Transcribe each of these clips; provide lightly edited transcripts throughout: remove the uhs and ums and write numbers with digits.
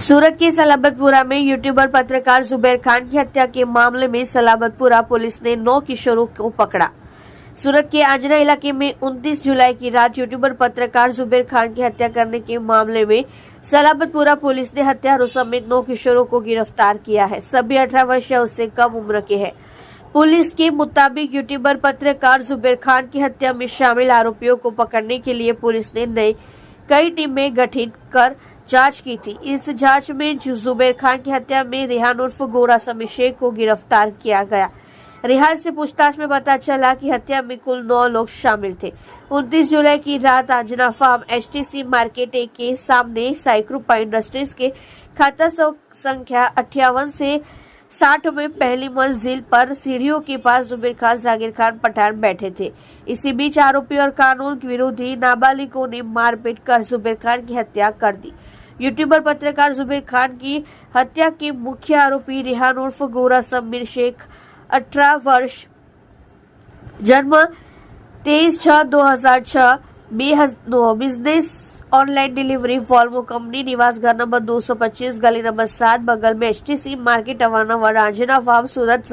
सूरत के सलाबतपुरा में यूट्यूबर पत्रकार जुबैर खान की हत्या के मामले में सलाबतपुरा पुलिस ने 9 किशोरों को पकड़ा। सूरत के आंजना इलाके में 29 जुलाई की रात यूट्यूबर पत्रकार जुबैर खान की हत्या करने के मामले में सलाबतपुरा पुलिस ने हत्यारों समेत 9 किशोरों को गिरफ्तार किया है। सभी 18 वर्ष या उससे कम उम्र के हैं। पुलिस के मुताबिक यूट्यूबर पत्रकार जुबैर खान की हत्या में शामिल आरोपियों को पकड़ने के लिए पुलिस ने कई टीमें गठित कर जांच की थी। इस जांच में जुबैर खान की हत्या में रेहान उर्फ गोरा समीर शेख को गिरफ्तार किया गया। रेहान से पूछताछ में पता चला कि हत्या में कुल 9 लोग शामिल थे। 29 जुलाई की रात आंजना फार्म एचटीसी मार्केट ए के सामने साइक्रूपा इंडस्ट्रीज के खाता संख्या 58 से 60 में पहली मंजिल पर सीढ़ियों के पास जुबैर खान, जाकिर खान, पठान बैठे थे। इसी बीच आरोपी और कानून विरोधी नाबालिगों ने मारपीट कर जुबैर खान की हत्या कर दी। यूट्यूबर पत्रकार जुबैर खान की हत्या के मुख्य आरोपी रेहान उर्फ गोरा समीर शेख 18 वर्ष, जन्म 23/6/2006, business online delivery, Volvo company, निवास घर नंबर 225, गली नंबर 7, बगल में एचटीसी मार्केट, अवारनवर आंजना फार्म, सूरत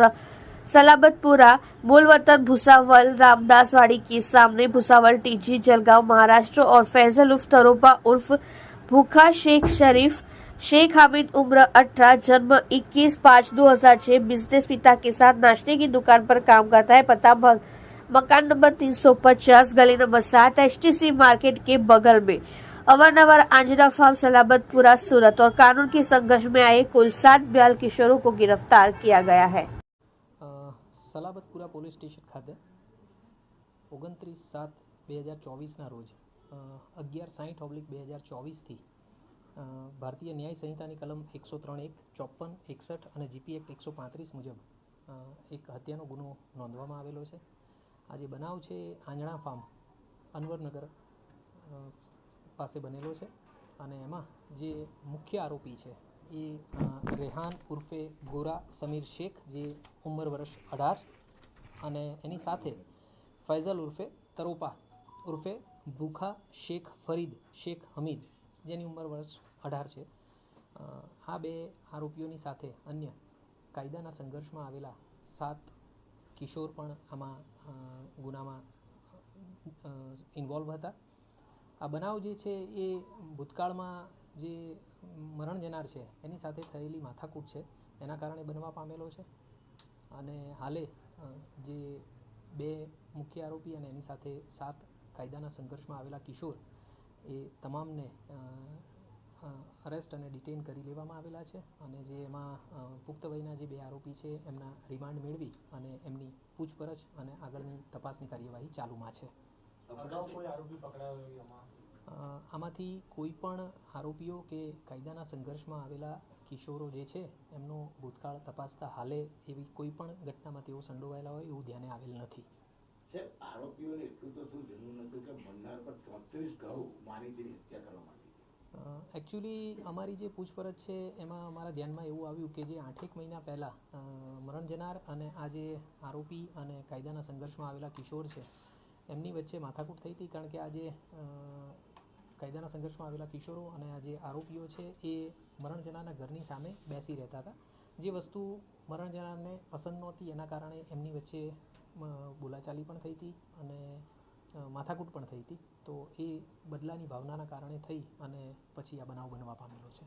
सलाबतपुरा, मूल वतन भुसावल, रामदासवाड़ी के सामने भुसावल, टीजी, जलगांव, महाराष्ट्र और फैजल उर्फ तरोपा उर्फ भूखा शेख शरीफ शेख हामिद, उम्र 18, जन्म 21/5/2006, बिजनेस पिता के साथ नाश्ते की दुकान पर काम करता है। पता मकान नंबर 350, गली नंबर 7, एचटीसी मार्केट के बगल में, अवारनवर आंजना फार्म, सलाबतपुरा, सूरत। और कानून के संघर्ष में आए कुल 7 बाल किशोरों को गिरफ्तार किया गया है। સલાબતપુરા પોલીસ સ્ટેશન ખાતે 29/7/2024 રોજ 1160/2024 ભારતીય ન્યાય સંહિતાની કલમ 103(1), 54, 61 અને જીપી એક્ટ 135 મુજબ એક હત્યાનો ગુનો નોંધવામાં આવેલો છે. આ જે બનાવ છે આંજણા ફાર્મ અનવરનગર પાસે બનેલો છે અને એમાં જે મુખ્ય આરોપી છે એ રેહાન ઉર્ફે ગોરા સમીર શેખ, જે ઉંમર વર્ષ 18, અને એની સાથે ફૈઝલ ઉર્ફે તરોપા ઉર્ફે ભૂખા શેખ ફરીદ શેખ હમીદ, જેની ઉંમર વર્ષ 18 છે. આ બે આરોપીઓની સાથે અન્ય કાયદાના સંઘર્ષમાં આવેલા 7 કિશોર પણ આમાં ગુનામાં ઇન્વોલ્વ હતા. આ બનાવ જે છે એ ભૂતકાળમાં જે મરણ જનાર છે એની સાથે થયેલી માથાકૂટ છે એના કારણે બનવા પામેલો છે. અને હાલે જે 2 મુખ્ય આરોપી અને એની સાથે 7 કાયદાના સંઘર્ષમાં આવેલા કિશોર એ તમામને અરેસ્ટ અને ડિટેન કરી લેવામાં આવેલા છે. અને જે એમાં પુખ્ત વયના જે 2 આરોપી છે એમના રિમાન્ડ મેળવી અને એમની પૂછપરછ અને આગળની તપાસની કાર્યવાહી ચાલુમાં છે. આમાંથી કોઈ પણ આરોપીઓ કે કાયદાના સંઘર્ષમાં આવેલા કિશોરો જે છે એમનો ભૂતકાળ તપાસતા હાલે એવી કોઈ પણ ઘટનામાં તેઓ સંડોવાયેલા હોય એવું ધ્યાને આવેલ નથી. આરોપીઓને એટલું તો શું જરૂર નતું કે મન્નાર પર 34 ઘઉં મારી તેની હત્યા કરવામાં આવી? એકચ્યુઅલી અમારી જે પૂછપરછ છે એમાં અમારા ધ્યાનમાં એવું આવ્યું કે જે 8 મહિના પહેલાં મરણ જનાર અને આ જે આરોપી અને કાયદાના સંઘર્ષમાં આવેલા કિશોર છે એમની વચ્ચે માથાકૂટ થઈ હતી. કારણ કે આ જે કાયદાના સંઘર્ષમાં આવેલા કિશોરો અને આ જે આરોપીઓ છે એ મરણ જનારના ઘરની સામે બેસી રહેતા હતા. જે વસ્તુ મરણ જનારને પસંદ નહોતી એના કારણે એમની વચ્ચે બોલાચાલી પણ થઈ હતી અને માથાકૂટ પણ થઈ હતી. તો એ બદલાની ભાવનાના કારણે થઈ અને પછી આ બનાવ બનવા પામેલો છે.